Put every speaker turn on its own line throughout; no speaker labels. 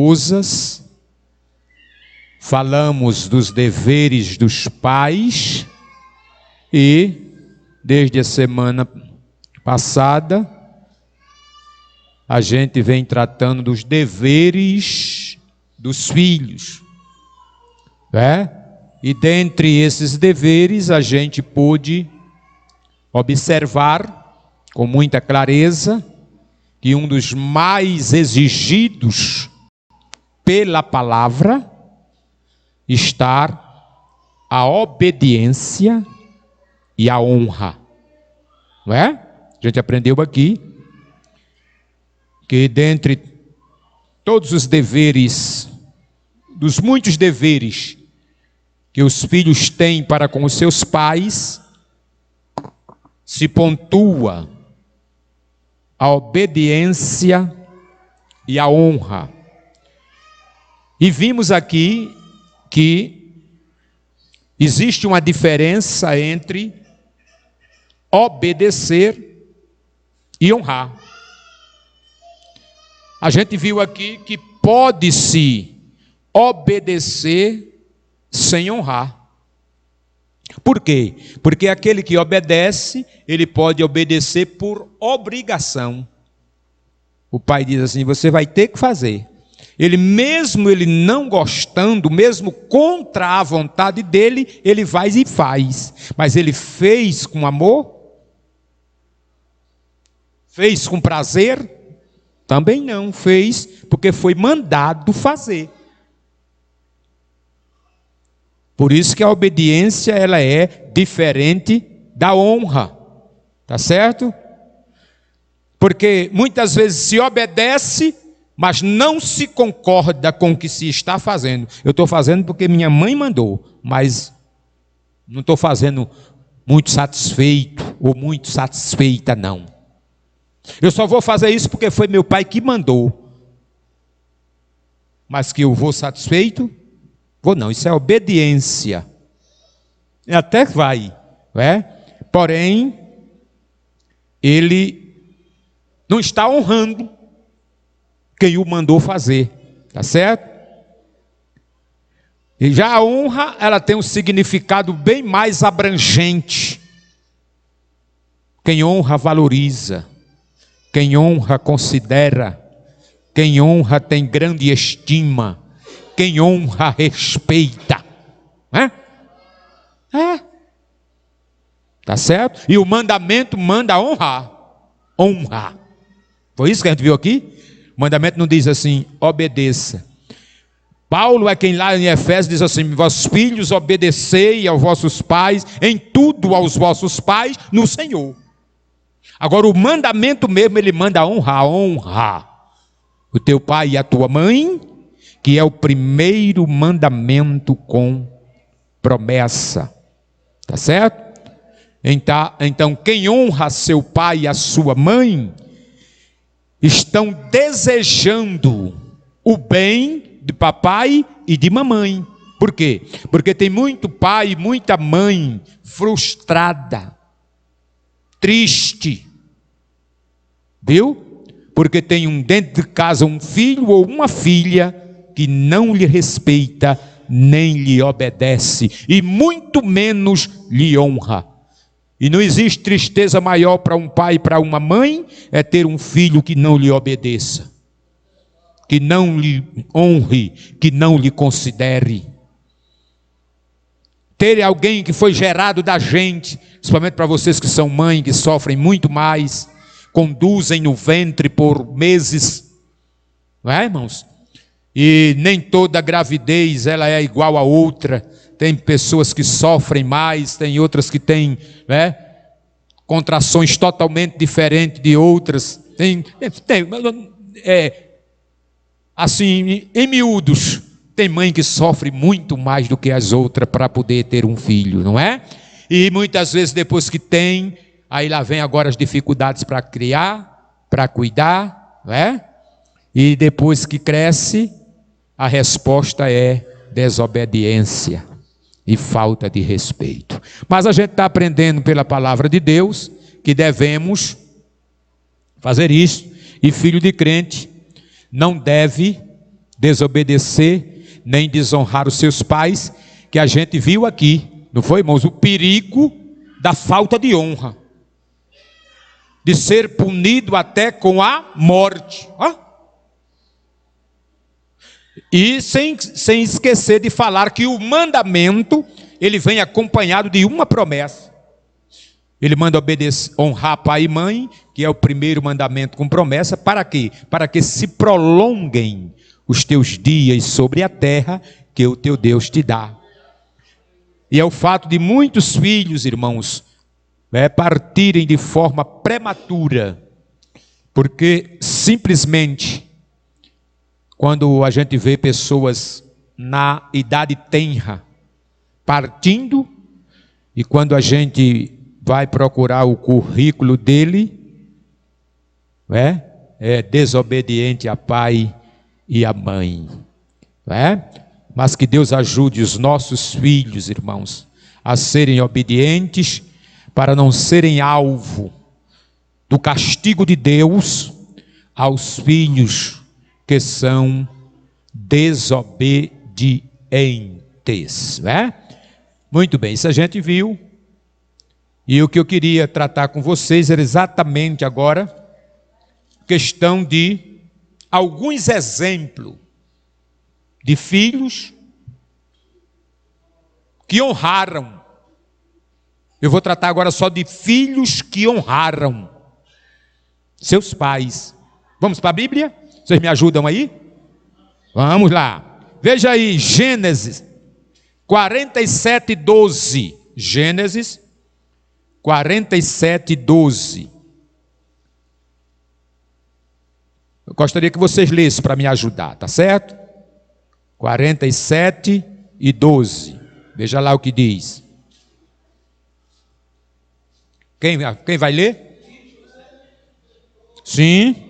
esposas, falamos dos deveres dos pais e, desde a semana passada, a gente vem tratando dos deveres dos filhos, né? E dentre esses deveres a gente pôde observar com muita clareza que um dos mais exigidos pela palavra está a obediência e a honra, não é? A gente aprendeu aqui que dentre todos os deveres, dos muitos deveres que os filhos têm para com os seus pais, se pontua a obediência e a honra. E vimos aqui que existe uma diferença entre obedecer e honrar. A gente viu aqui que pode-se obedecer sem honrar. Por quê? Porque aquele que obedece, ele pode obedecer por obrigação. O pai diz assim: você vai ter que fazer. Ele não gostando, mesmo contra a vontade dele, ele vai e faz. Mas ele fez com amor? Fez com prazer? Também não, fez porque foi mandado fazer. Por isso que a obediência ela é diferente da honra, tá certo? Porque muitas vezes se obedece, mas não se concorda com o que se está fazendo. Eu estou fazendo porque minha mãe mandou, mas não estou fazendo muito satisfeito ou muito satisfeita, não. Eu só vou fazer isso porque foi meu pai que mandou. Mas que eu vou satisfeito? Vou não, isso é obediência. Até vai, né? Porém, ele não está honrando quem o mandou fazer, tá certo? E já a honra, ela tem um significado bem mais abrangente. Quem honra valoriza, quem honra considera, quem honra tem grande estima, quem honra respeita, né? Tá certo? E o mandamento manda honrar. Honrar. Foi isso que a gente viu aqui? O mandamento não diz assim, obedeça. Paulo é quem lá em Efésios diz assim: vossos filhos, obedecei aos vossos pais, em tudo aos vossos pais, no Senhor. Agora o mandamento mesmo, ele manda honrar, honrar o teu pai e a tua mãe, que é o primeiro mandamento com promessa, tá certo? Então quem honra seu pai e a sua mãe, estão desejando o bem de papai e de mamãe. Por quê? Porque tem muito pai e muita mãe frustrada, triste, viu? Porque tem dentro de casa um filho ou uma filha que não lhe respeita, nem lhe obedece, e muito menos lhe honra. E não existe tristeza maior para um pai e para uma mãe, é ter um filho que não lhe obedeça, que não lhe honre, que não lhe considere. Ter alguém que foi gerado da gente, principalmente para vocês que são mãe, que sofrem muito mais, conduzem no ventre por meses, não é, irmãos? E nem toda gravidez ela é igual a outra. Tem pessoas que sofrem mais, tem outras que têm, né, contrações totalmente diferentes de outras. Assim, em miúdos, tem mãe que sofre muito mais do que as outras para poder ter um filho, não é? E muitas vezes depois que tem, aí lá vem agora as dificuldades para criar, para cuidar, não é? E depois que cresce, a resposta é desobediência e falta de respeito. Mas a gente está aprendendo pela palavra de Deus que devemos fazer isso. E filho de crente não deve desobedecer, nem desonrar os seus pais, que a gente viu aqui, não foi, irmãos? O perigo da falta de honra, de ser punido até com a morte. E sem esquecer de falar que o mandamento, ele vem acompanhado de uma promessa. Ele manda obedecer, honrar pai e mãe, que é o primeiro mandamento com promessa. Para quê? Para que se prolonguem os teus dias sobre a terra que o teu Deus te dá. E é o fato de muitos filhos, irmãos, partirem de forma prematura, porque simplesmente, quando a gente vê pessoas na idade tenra partindo, e quando a gente vai procurar o currículo dele, é desobediente a pai e a mãe, Mas que Deus ajude os nossos filhos, irmãos, a serem obedientes, para não serem alvo do castigo de Deus aos filhos que são desobedientes, Muito bem, isso a gente viu. E o que eu queria tratar com vocês era exatamente agora questão de alguns exemplos de filhos que honraram. Eu vou tratar agora só de filhos que honraram seus pais. Vamos para a Bíblia? Vocês me ajudam aí? Vamos lá. Veja aí, Gênesis 47:12. Gênesis 47:12. Eu gostaria que vocês lessem para me ajudar, tá certo? 47:12. Veja lá o que diz. Quem vai ler? Sim.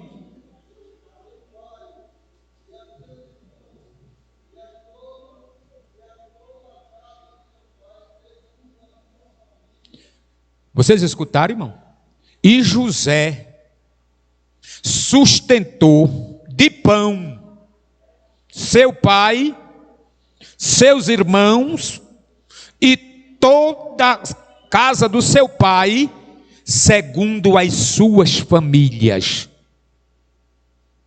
Vocês escutaram, irmão? E José sustentou de pão seu pai, seus irmãos e toda a casa do seu pai, segundo as suas famílias.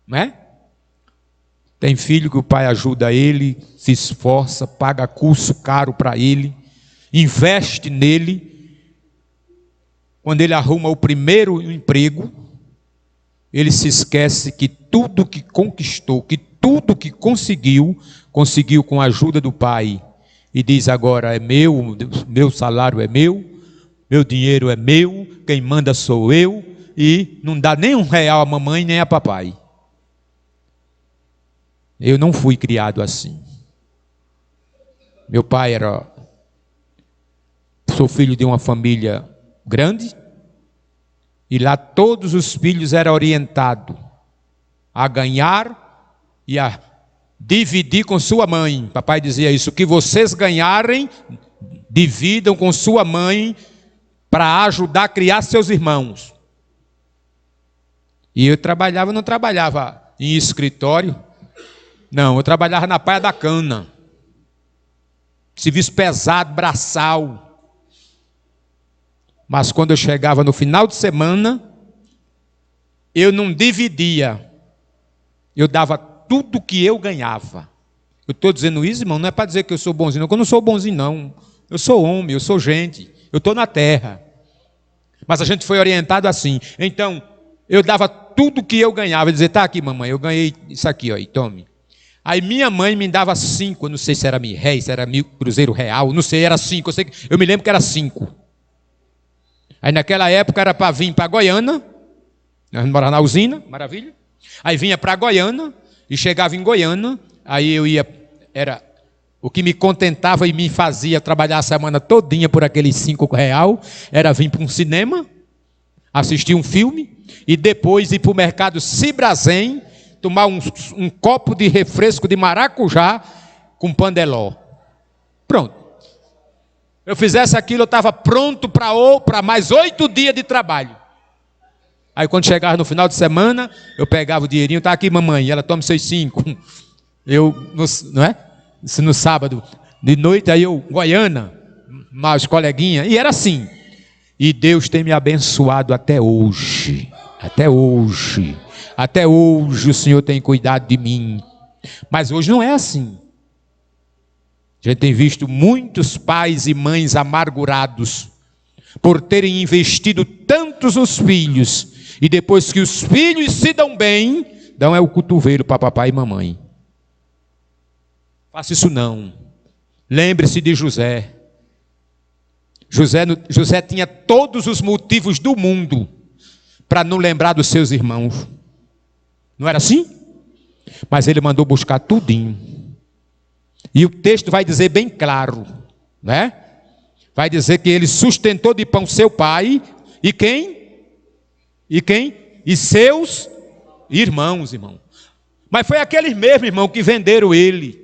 Não é? Tem filho que o pai ajuda ele, se esforça, paga curso caro para ele, investe nele. Quando ele arruma o primeiro emprego, ele se esquece que tudo que conquistou, que tudo que conseguiu com a ajuda do pai. E diz agora, é meu salário é meu dinheiro é meu, quem manda sou eu, e não dá nem R$1 a mamãe nem a papai. Eu não fui criado assim. Meu pai sou filho de uma família grande, e lá todos os filhos eram orientados a ganhar e a dividir com sua mãe. Papai dizia isso, que vocês ganharem, dividam com sua mãe, para ajudar a criar seus irmãos. E eu não trabalhava em escritório, não, eu trabalhava na Praia da Cana, serviço pesado, braçal. Mas quando eu chegava no final de semana, eu não dividia, eu dava tudo que eu ganhava. Eu estou dizendo isso, irmão, não é para dizer que eu sou bonzinho, não, eu não sou bonzinho não, eu sou homem, eu sou gente, eu estou na terra. Mas a gente foi orientado assim. Então, eu dava tudo que eu ganhava. Eu dizia, tá aqui, mamãe, eu ganhei isso aqui, ó, e tome. Aí minha mãe me dava 5, eu não sei se era R$1.000, se era 1.000 cruzeiro real, não sei, era 5, eu me lembro que era 5. Aí naquela época era para vir para Goiânia, nós morávamos na usina, maravilha. Aí vinha para Goiânia, e chegava em Goiânia, aí eu ia, o que me contentava e me fazia trabalhar a semana todinha por aqueles R$5, era vir para um cinema, assistir um filme, e depois ir para o mercado Cibrazen, tomar um copo de refresco de maracujá com pandeló. Pronto. Eu fizesse aquilo, eu estava pronto para mais 8 dias de trabalho. Aí quando chegava no final de semana, eu pegava o dinheirinho, tá aqui mamãe, e ela toma seus 5. não é? Se no sábado, de noite, aí eu, Goiânia, mais coleguinha, e era assim. E Deus tem me abençoado até hoje. Até hoje. Até hoje o Senhor tem cuidado de mim. Mas hoje não é assim. A gente tem visto muitos pais e mães amargurados por terem investido tantos nos filhos. E depois que os filhos se dão bem, dão o cotovelo para papai e mamãe. Faça isso não. Lembre-se de José. José tinha todos os motivos do mundo para não lembrar dos seus irmãos. Não era assim? Mas ele mandou buscar tudinho. E o texto vai dizer bem claro, né? Vai dizer que ele sustentou de pão seu pai e quem? E quem? E seus irmãos, irmão. Mas foi aqueles mesmos, irmão, que venderam ele.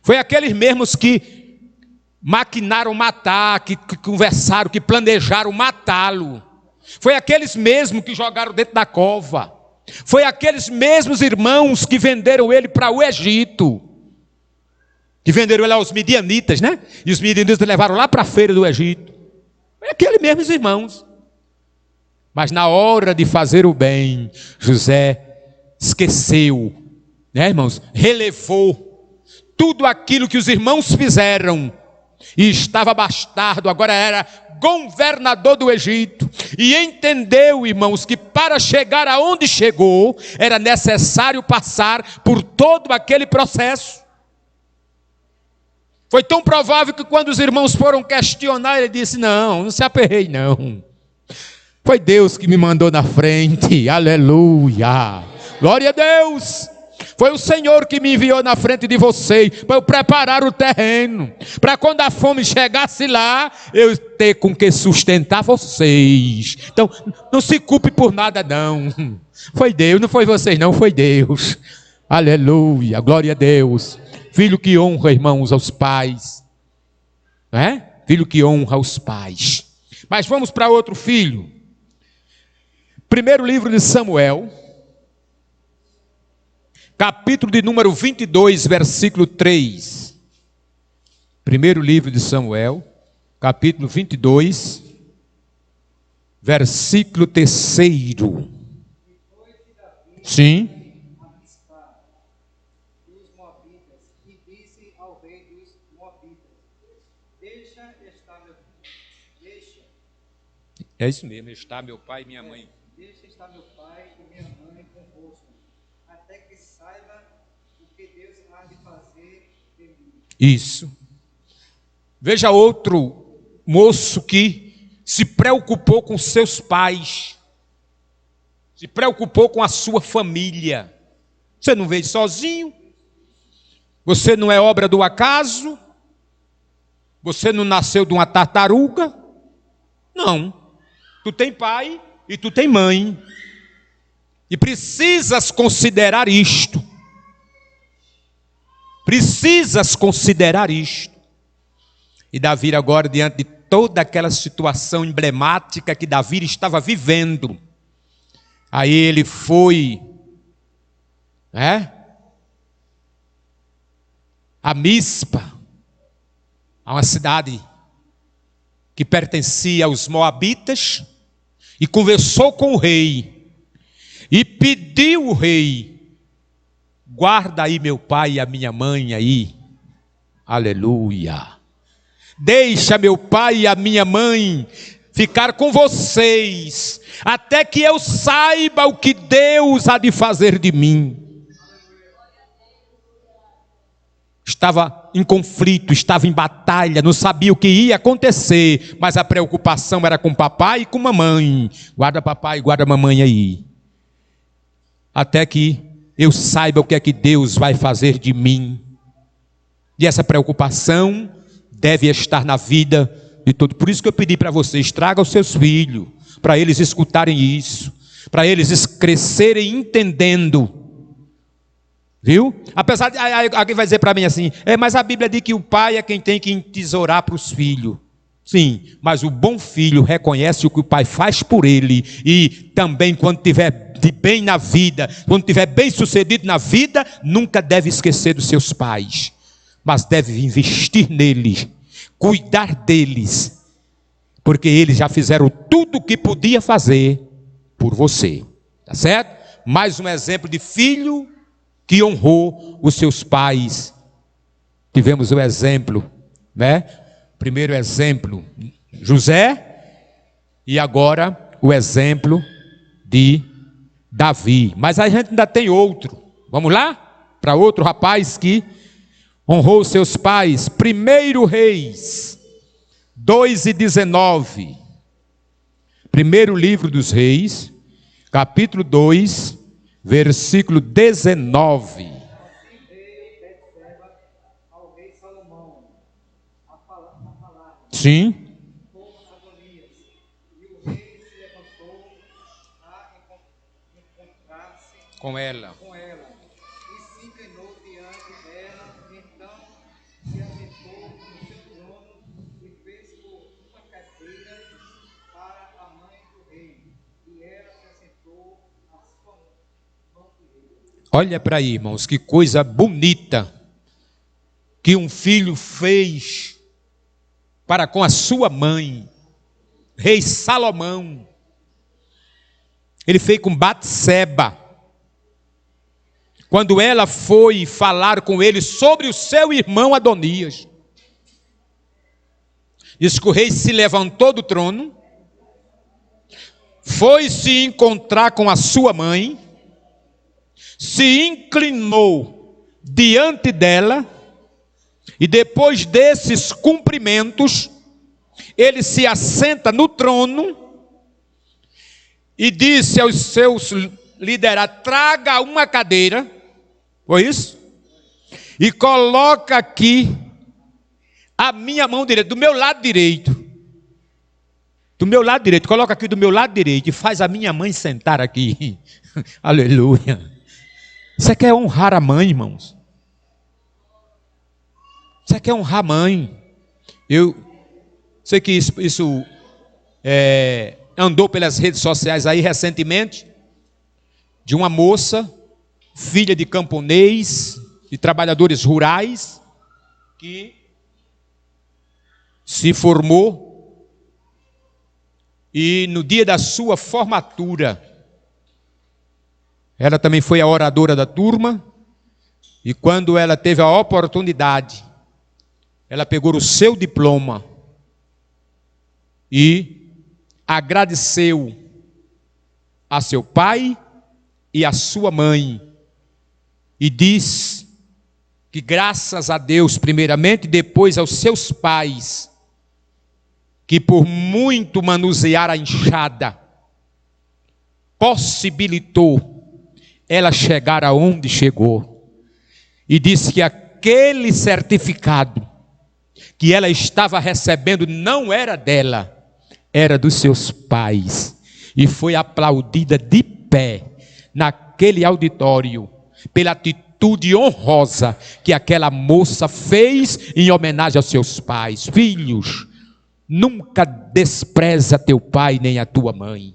Foi aqueles mesmos que maquinaram matar, que conversaram, que planejaram matá-lo. Foi aqueles mesmos que jogaram dentro da cova. Foi aqueles mesmos irmãos que venderam ele para o Egito. Que venderam ele aos midianitas, né? E os midianitas levaram lá para a feira do Egito. Foi aqueles mesmos irmãos. Mas na hora de fazer o bem, José esqueceu, né, irmãos? Relevou tudo aquilo que os irmãos fizeram. E estava bastardo, agora era governador do Egito. E entendeu, irmãos, que para chegar aonde chegou, era necessário passar por todo aquele processo. Foi tão provável que quando os irmãos foram questionar, ele disse, não se aperrei não. Foi Deus que me mandou na frente, aleluia, glória a Deus. Foi o Senhor que me enviou na frente de vocês, para eu preparar o terreno, para quando a fome chegasse lá, eu ter com que sustentar vocês. Então, não se culpe por nada não. Foi Deus, não foi vocês não, foi Deus. Aleluia, glória a Deus. Filho que honra, irmãos, aos pais. Né? Filho que honra aos pais. Mas vamos para outro filho. Primeiro livro de Samuel, capítulo de número 22, versículo 3. Primeiro livro de Samuel, capítulo 22, versículo 3. Sim. É isso mesmo, está meu pai e minha mãe.
Deixa estar meu pai e minha mãe convosco, até que saiba o que Deus há de fazer de mim.
Isso. Veja outro moço que se preocupou com seus pais, se preocupou com a sua família. Você não veio sozinho, você não é obra do acaso, você não nasceu de uma tartaruga, não. Tu tem pai e tu tem mãe. E precisas considerar isto. Precisas considerar isto. E Davi agora, diante de toda aquela situação emblemática que Davi estava vivendo, aí ele foi, a Mispa, a uma cidade que pertencia aos moabitas, e conversou com o rei, e pediu o rei, guarda aí meu pai e a minha mãe aí, aleluia, deixa meu pai e a minha mãe ficar com vocês, até que eu saiba o que Deus há de fazer de mim. Estava em conflito, estava em batalha, não sabia o que ia acontecer, mas a preocupação era com papai e com mamãe. Guarda papai, guarda mamãe aí. Até que eu saiba o que é que Deus vai fazer de mim. E essa preocupação deve estar na vida de todos. Por isso que eu pedi para vocês, traga os seus filhos, para eles escutarem isso, para eles crescerem entendendo. Viu? Apesar de alguém vai dizer para mim assim, mas a Bíblia diz que o pai é quem tem que entesourar para os filhos. Sim, mas o bom filho reconhece o que o pai faz por ele, e também quando estiver de bem na vida, quando estiver bem sucedido na vida, nunca deve esquecer dos seus pais, mas deve investir neles, cuidar deles, porque eles já fizeram tudo o que podia fazer por você, tá certo? Mais um exemplo de filho que honrou os seus pais. Tivemos o exemplo, né? Primeiro exemplo, José, e agora o exemplo de Davi. Mas a gente ainda tem outro. Vamos lá? Para outro rapaz que honrou os seus pais. 1 Reis 2:19. Primeiro livro dos Reis, capítulo 2, versículo 19.
Assim veio Betseba ao rei Salomão a falar
Sim.
com Adonias, e o rei se levantou a encontrar-se
Com ela.
com ela, e se inclinou diante dela. Então se assentou no seu trono e fez por uma cadeira para a mãe do rei, e ela se assentou à sua mão direita.
Olha para aí, irmãos, que coisa bonita que um filho fez para com a sua mãe, rei Salomão. Ele fez com Batseba. Quando ela foi falar com ele sobre o seu irmão Adonias, diz que o rei se levantou do trono, foi se encontrar com a sua mãe, se inclinou diante dela, e depois desses cumprimentos, ele se assenta no trono e disse aos seus liderados: traga uma cadeira, foi isso? E coloca aqui a minha mão direita, do meu lado direito. Do meu lado direito, coloca aqui do meu lado direito e faz a minha mãe sentar aqui. Aleluia. Você quer honrar a mãe, irmãos? Você quer honrar a mãe? Eu sei que isso andou pelas redes sociais aí recentemente, de uma moça, filha de camponês, de trabalhadores rurais, que se formou e no dia da sua formatura, ela também foi a oradora da turma, e quando ela teve a oportunidade, ela pegou o seu diploma e agradeceu a seu pai e a sua mãe, e diz que graças a Deus primeiramente, depois aos seus pais, que por muito manusear a enxada, possibilitou ela chegar aonde chegou, e disse que aquele certificado que ela estava recebendo não era dela, era dos seus pais, e foi aplaudida de pé naquele auditório pela atitude honrosa que aquela moça fez em homenagem aos seus pais. Filhos, nunca despreza teu pai nem a tua mãe.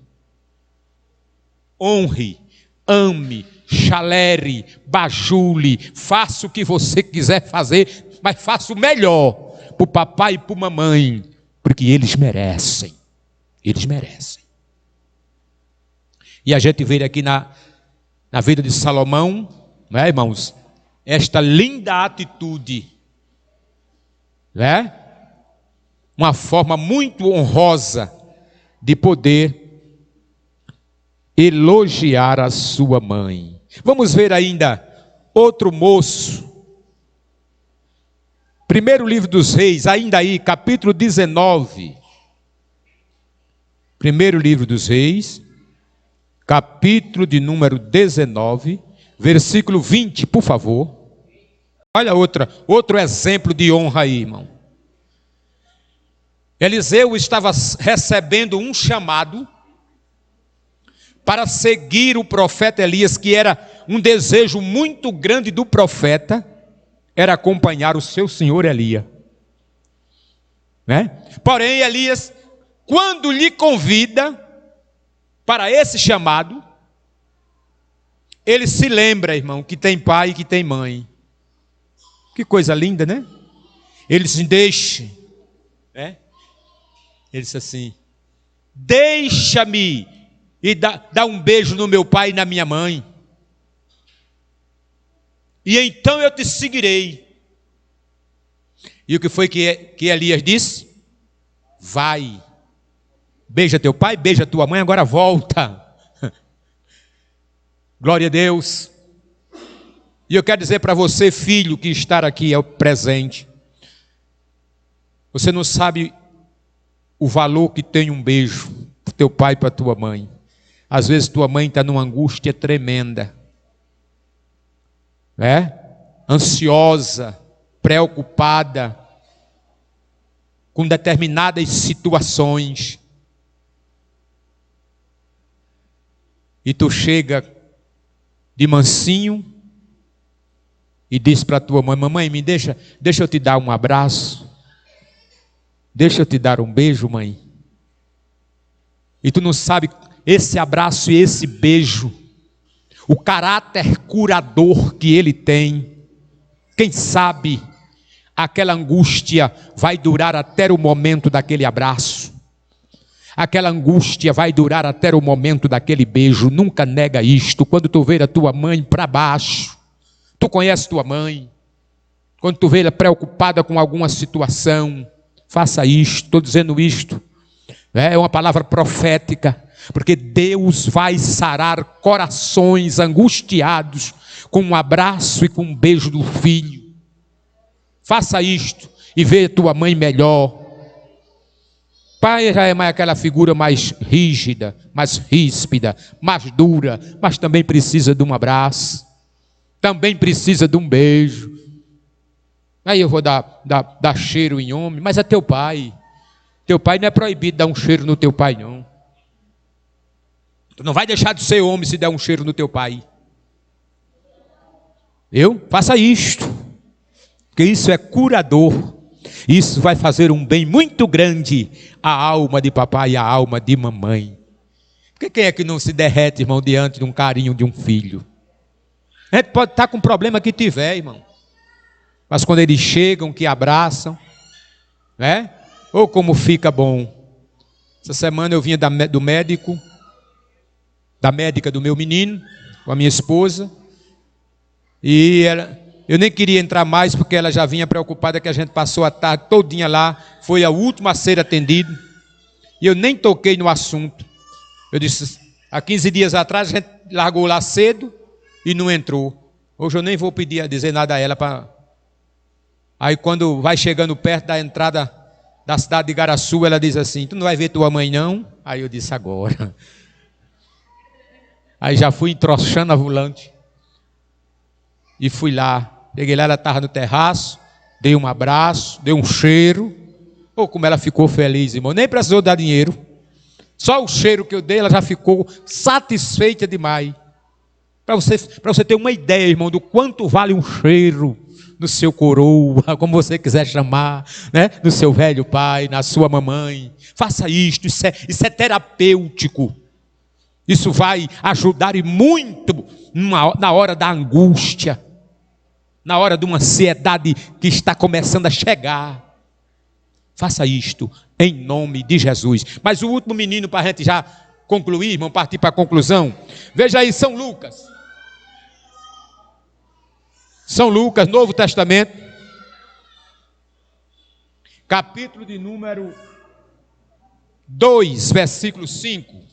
Honre, ame, chalere, bajule, faça o que você quiser fazer, mas faça o melhor para o papai e para a mamãe, porque eles merecem. Eles merecem. E a gente vê aqui na vida de Salomão, não é, irmãos? Esta linda atitude, né? Uma forma muito honrosa de poder elogiar a sua mãe. Vamos ver ainda outro moço. Primeiro livro dos Reis, ainda aí, capítulo 19. Primeiro livro dos Reis, capítulo de número 19, versículo 20, por favor. Olha outro exemplo de honra aí, irmão. Eliseu estava recebendo um chamado para seguir o profeta Elias, que era um desejo muito grande do profeta, era acompanhar o seu senhor Elias, né? Porém, Elias, quando lhe convida para esse chamado, ele se lembra, irmão, que tem pai e que tem mãe. Que coisa linda, né? Ele se deixa, né? Ele disse assim: deixa-me e dá um beijo no meu pai e na minha mãe, e então eu te seguirei. E o que foi que Elias disse? Vai, beija teu pai, beija tua mãe, agora volta. Glória a Deus. E eu quero dizer para você, filho, que estar aqui é o presente. Você não sabe o valor que tem um beijo para teu pai e para tua mãe. Às vezes tua mãe está numa angústia tremenda, né? Ansiosa, preocupada com determinadas situações. E tu chega de mansinho e diz para tua mãe: mamãe, deixa eu te dar um abraço, deixa eu te dar um beijo, mãe. E tu não sabe esse abraço e esse beijo, o caráter curador que ele tem. Quem sabe aquela angústia vai durar até o momento daquele abraço, aquela angústia vai durar até o momento daquele beijo. Nunca nega isto. Quando tu ver a tua mãe para baixo, tu conhece tua mãe, quando tu vê ela preocupada com alguma situação, faça isto. Estou dizendo isto, é uma palavra profética, porque Deus vai sarar corações angustiados com um abraço e com um beijo do filho. Faça isto e vê tua mãe melhor. Pai já é mais aquela figura mais rígida, mais ríspida, mais dura, mas também precisa de um abraço, também precisa de um beijo. Aí eu vou dar cheiro em homem, mas é teu pai. Teu pai não é proibido dar um cheiro no teu pai, não. Tu não vai deixar de ser homem se der um cheiro no teu pai. Faça isto, porque isso é curador. Isso vai fazer um bem muito grande à alma de papai e à alma de mamãe. Porque quem é que não se derrete, irmão, diante de um carinho de um filho? A gente pode estar com o problema que tiver, irmão, mas quando eles chegam, que abraçam, né? Ou como fica bom. Essa semana eu vinha do médico, da médica do meu menino, com a minha esposa, e eu nem queria entrar mais, porque ela já vinha preocupada que a gente passou a tarde todinha lá, foi a última a ser atendido, e eu nem toquei no assunto. Eu disse, há 15 dias atrás a gente largou lá cedo e não entrou. Hoje eu nem vou dizer nada a ela. Aí quando vai chegando perto da entrada da cidade de Igaraçu, ela diz assim: tu não vai ver tua mãe não? Aí eu disse: agora. Aí já fui entrochando a volante e fui lá. Peguei lá, ela estava no terraço, dei um abraço, dei um cheiro. Ou como ela ficou feliz, irmão. Nem precisou dar dinheiro. Só o cheiro que eu dei, ela já ficou satisfeita demais. Para você ter uma ideia, irmão, do quanto vale um cheiro no seu coroa, como você quiser chamar, né? No seu velho pai, na sua mamãe. Faça isto, isso é terapêutico. Isso vai ajudar e muito na hora da angústia, na hora de uma ansiedade que está começando a chegar. Faça isto em nome de Jesus. Mas o último menino, para a gente já concluir, irmão, partir para a conclusão. Veja aí, São Lucas. São Lucas, Novo Testamento, capítulo de número 2, versículo 5.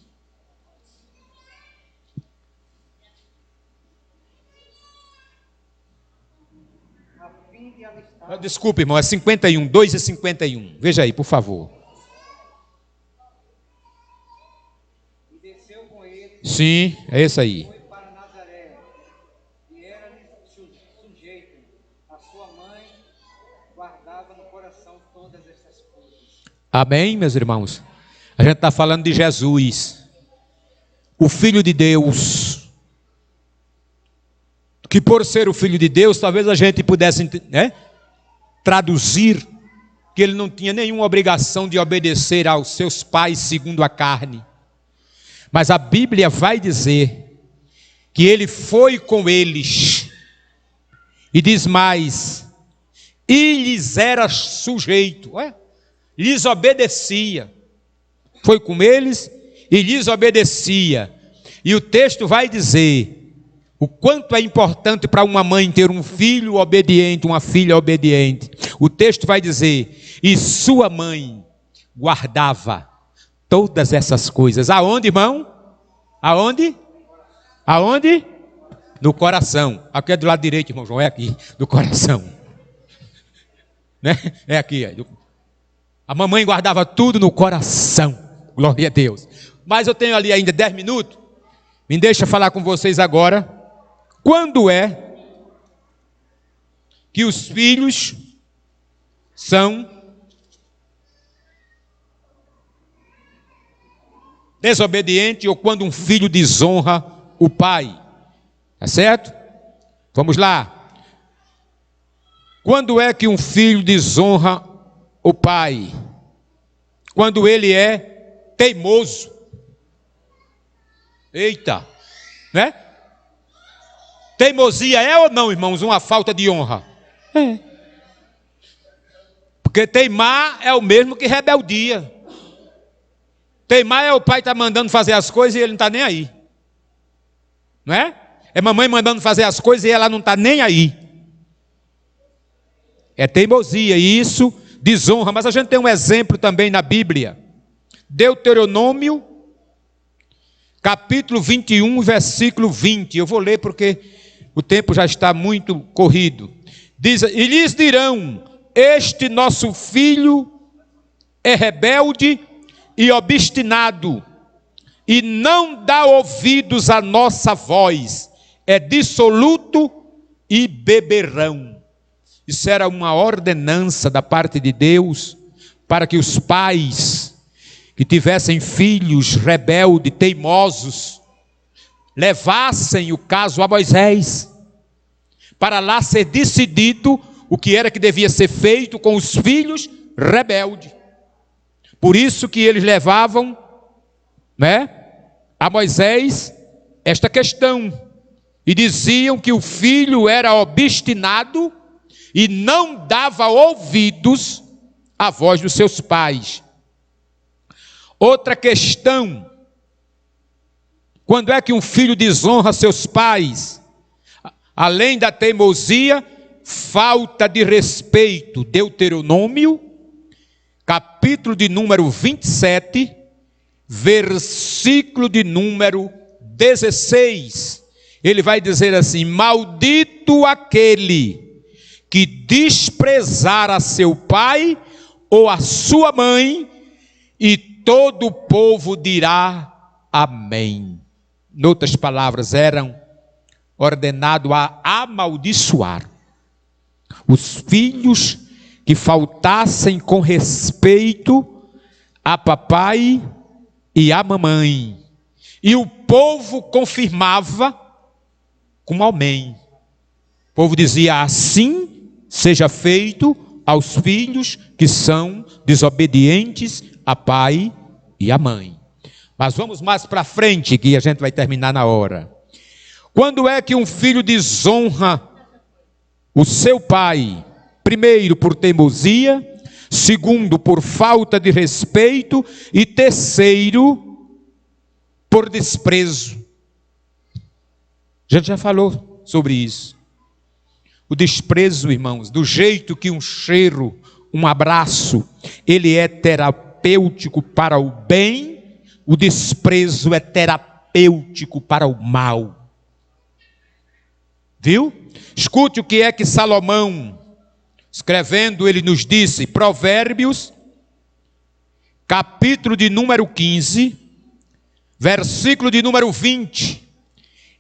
Desculpe, irmão, é 51, 2 e 51. Veja aí, por favor.
E desceu com ele.
Sim, é esse aí.
Foi para Nazaré, e era-lhe sujeito. A sua mãe guardava no coração todas essas coisas.
Amém, meus irmãos? A gente está falando de Jesus, o Filho de Deus, que por ser o Filho de Deus, talvez a gente pudesse, né, traduzir que ele não tinha nenhuma obrigação de obedecer aos seus pais segundo a carne. Mas a Bíblia vai dizer que ele foi com eles. E diz mais, e lhes era sujeito, lhes obedecia. Foi com eles e lhes obedecia. E o texto vai dizer o quanto é importante para uma mãe ter um filho obediente, uma filha obediente. O texto vai dizer, e sua mãe guardava todas essas coisas. Aonde, irmão? Aonde? Aonde? No coração. Aqui é do lado direito, irmão João, é aqui, do coração. Né? É aqui. A mamãe guardava tudo no coração. Glória a Deus. Mas eu tenho ali ainda 10 minutos. Me deixa falar com vocês agora. Quando é que os filhos são desobedientes ou quando um filho desonra o pai? Tá certo? Vamos lá. Quando é que um filho desonra o pai? Quando ele é teimoso. Eita, né? Teimosia é ou não, irmãos, uma falta de honra? É. Porque teimar é o mesmo que rebeldia. Teimar é o pai estar mandando fazer as coisas e ele não está nem aí. Não é? É mamãe mandando fazer as coisas e ela não está nem aí. É teimosia e isso desonra. Mas a gente tem um exemplo também na Bíblia. Deuteronômio, capítulo 21, versículo 20. Eu vou ler porque o tempo já está muito corrido. Diz, e lhes dirão, este nosso filho é rebelde e obstinado, e não dá ouvidos à nossa voz, é dissoluto e beberrão. Isso era uma ordenança da parte de Deus, para que os pais que tivessem filhos rebeldes, teimosos, levassem o caso a Moisés, para lá ser decidido o que era que devia ser feito com os filhos rebeldes. Por isso que eles levavam, né, a Moisés esta questão, e diziam que o filho era obstinado e não dava ouvidos à voz dos seus pais. Outra questão, quando é que um filho desonra seus pais? Além da teimosia, falta de respeito. Deuteronômio, capítulo de número 27, versículo de número 16. Ele vai dizer assim, maldito aquele que desprezar a seu pai ou a sua mãe, e todo o povo dirá amém. Em outras palavras, eram ordenados a amaldiçoar os filhos que faltassem com respeito a papai e a mamãe. E o povo confirmava com amém. O povo dizia, assim seja feito aos filhos que são desobedientes a pai e a mãe. Mas vamos mais para frente, que a gente vai terminar na hora. Quando é que um filho desonra o seu pai? Primeiro, por teimosia. Segundo, por falta de respeito. E terceiro, por desprezo. A gente já falou sobre isso. O desprezo, irmãos, do jeito que um cheiro, um abraço, ele é terapêutico para o bem, o desprezo é terapêutico para o mal. Viu? Escute o que é que Salomão, escrevendo, ele nos disse, Provérbios, capítulo de número 15, versículo de número 20.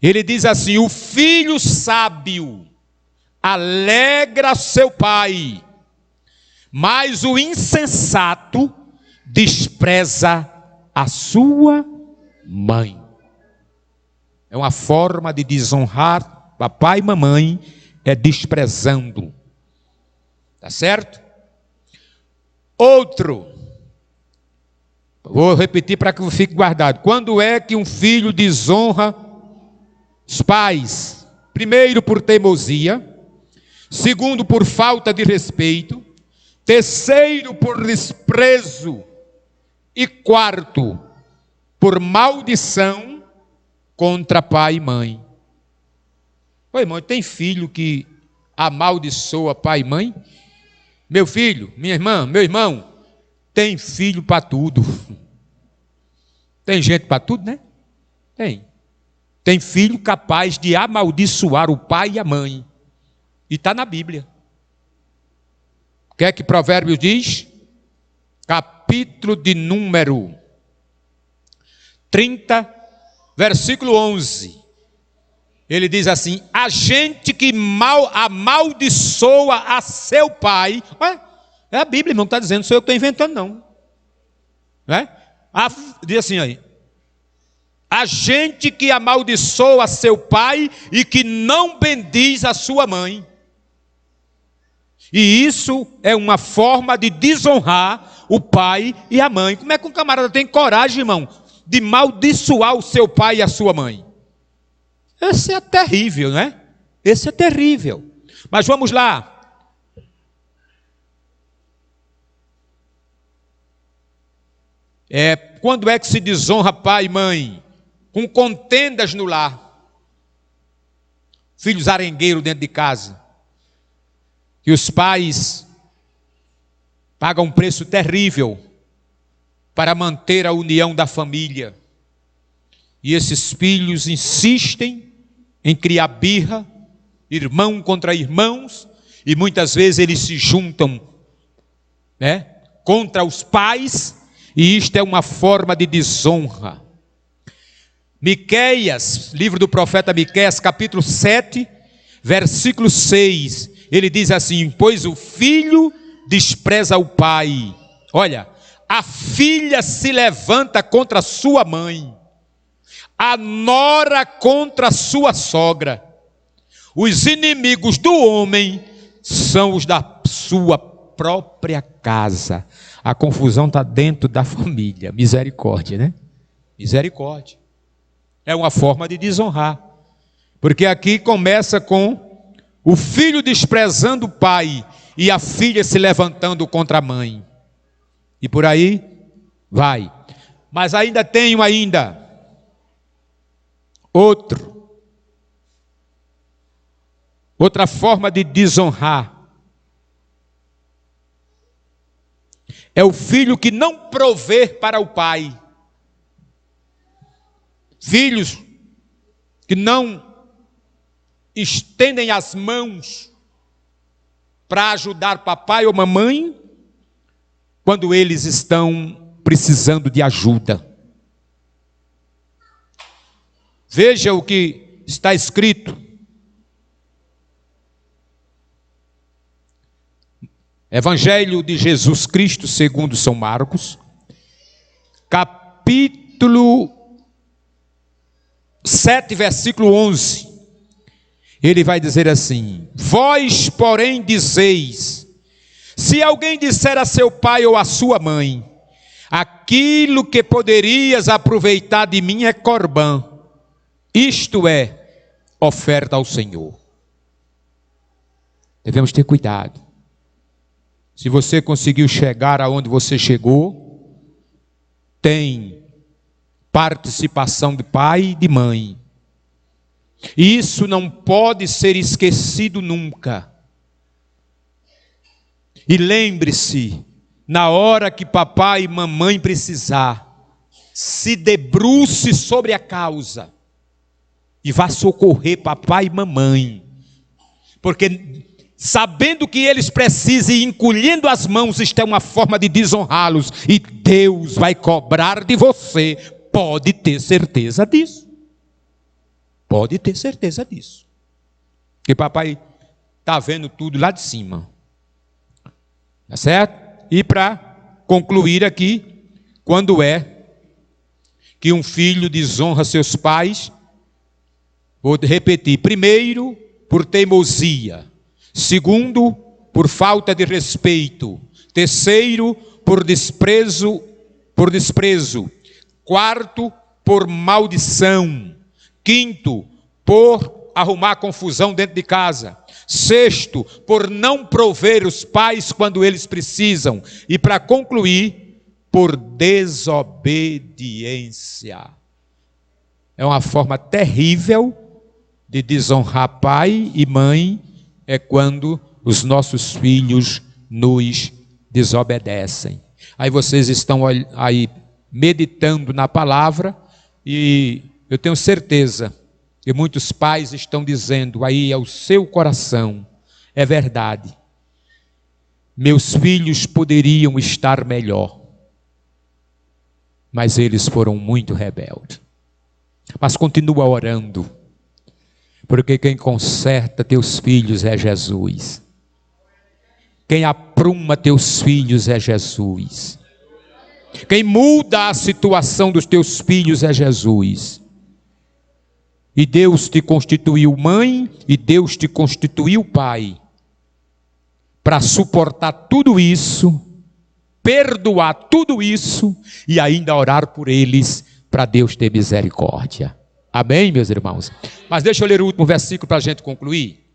Ele diz assim, o filho sábio alegra seu pai, mas o insensato despreza a sua mãe. É uma forma de desonrar papai e mamãe, é desprezando. Tá certo? Outro, vou repetir para que fique guardado. Quando é que um filho desonra Os pais, primeiro por teimosia, segundo por falta de respeito, terceiro por desprezo e quarto por maldição contra pai e mãe. Ô irmão, tem filho que amaldiçoa pai e mãe? Meu filho, minha irmã, meu irmão, tem filho para tudo. Tem gente para tudo, né? Tem. Tem filho capaz de amaldiçoar o pai e a mãe. E está na Bíblia. O que é que Provérbios diz? Capítulo de número 30, versículo 11. Ele diz assim: a gente que amaldiçoa a seu pai. É a Bíblia, irmão, que está dizendo, não sou eu que estou inventando, não. Diz assim aí: a gente que amaldiçoa seu pai e que não bendiz a sua mãe. E isso é uma forma de desonrar o pai e a mãe. Como é que um camarada tem coragem, irmão, de amaldiçoar o seu pai e a sua mãe? Esse é terrível, né? Esse é terrível. Mas vamos lá. Quando é que se desonra pai e mãe? Com contendas no lar. Filhos arengueiros dentro de casa. E os pais pagam um preço terrível para manter a união da família. E esses filhos insistem em criar birra, irmão contra irmãos, e muitas vezes eles se juntam, contra os pais, e isto é uma forma de desonra. Miqueias, livro do profeta Miqueias, capítulo 7, versículo 6, ele diz assim: pois o filho despreza o pai. Olha, a filha se levanta contra sua mãe, a nora contra sua sogra. Os inimigos do homem são os da sua própria casa. A confusão está dentro da família. Misericórdia, né? Misericórdia. É uma forma de desonrar. Porque aqui começa com o filho desprezando o pai e a filha se levantando contra a mãe. E por aí vai. Mas ainda tenho outra forma de desonrar. É o filho que não provê para o pai. Filhos que não estendem as mãos para ajudar papai ou mamãe quando eles estão precisando de ajuda. Veja o que está escrito. Evangelho de Jesus Cristo segundo São Marcos, capítulo 7, versículo 11. Ele vai dizer assim: vós, porém, dizeis, se alguém disser a seu pai ou a sua mãe, aquilo que poderias aproveitar de mim é corbã, isto é, oferta ao Senhor. Devemos ter cuidado. Se você conseguiu chegar aonde você chegou, tem participação de pai e de mãe. E isso não pode ser esquecido nunca. E lembre-se, na hora que papai e mamãe precisar, se debruce sobre a causa e vá socorrer papai e mamãe. Porque sabendo que eles precisam e encolhendo as mãos, isto é uma forma de desonrá-los. E Deus vai cobrar de você. Pode ter certeza disso. Pode ter certeza disso. Porque papai está vendo tudo lá de cima. Tá certo? E para concluir aqui, quando é que um filho desonra seus pais? Vou repetir. Primeiro, por teimosia. Segundo, por falta de respeito. Terceiro, por desprezo. Quarto, por maldição. Quinto, por arrumar confusão dentro de casa. Sexto, por não prover os pais quando eles precisam. E para concluir, por desobediência. É uma forma terrível de desonrar pai e mãe, é quando os nossos filhos nos desobedecem. Aí vocês estão aí meditando na palavra, e eu tenho certeza que muitos pais estão dizendo aí ao seu coração: é verdade, meus filhos poderiam estar melhor, mas eles foram muito rebeldes. Mas continua orando, porque quem conserta teus filhos é Jesus. Quem apruma teus filhos é Jesus. Quem muda a situação dos teus filhos é Jesus. E Deus te constituiu mãe, e Deus te constituiu pai, para suportar tudo isso, perdoar tudo isso, e ainda orar por eles, para Deus ter misericórdia. Amém, meus irmãos? Mas deixa eu ler o último versículo para a gente concluir.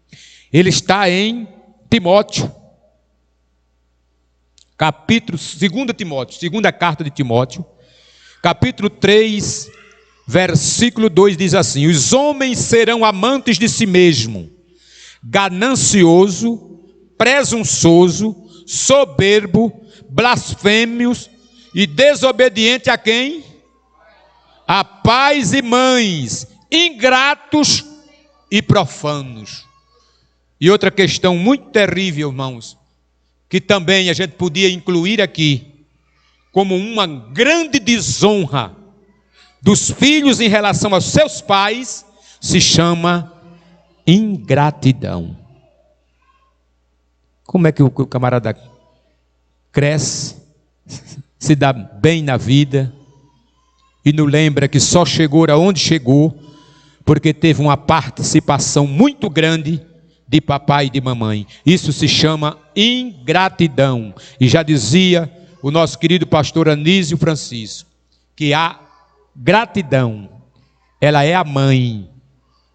Ele está em Timóteo, capítulo 2 Timóteo, segunda carta de Timóteo, capítulo 3, versículo 2 diz assim: os homens serão amantes de si mesmo, ganancioso, presunçoso, soberbo, blasfêmios e desobediente a quem? A pais e mães, ingratos e profanos. E outra questão muito terrível, irmãos, que também a gente podia incluir aqui, como uma grande desonra dos filhos em relação aos seus pais, se chama ingratidão. Como é que o camarada cresce, se dá bem na vida, e não lembra que só chegou aonde chegou, porque teve uma participação muito grande de papai e de mamãe? Isso se chama ingratidão. E já dizia o nosso querido pastor Anísio Francisco, que a gratidão, ela é a mãe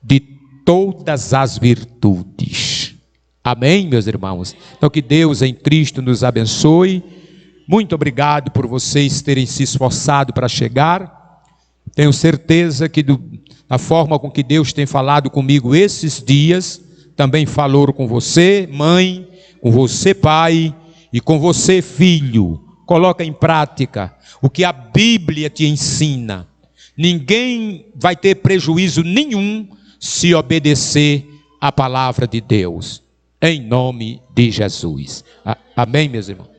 de todas as virtudes. Amém, meus irmãos? Então que Deus em Cristo nos abençoe. Muito obrigado por vocês terem se esforçado para chegar. Tenho certeza que da forma com que Deus tem falado comigo esses dias, também falou com você, mãe, com você, pai, e com você, filho. Coloca em prática o que a Bíblia te ensina. Ninguém vai ter prejuízo nenhum se obedecer à palavra de Deus. Em nome de Jesus. Amém, meus irmãos?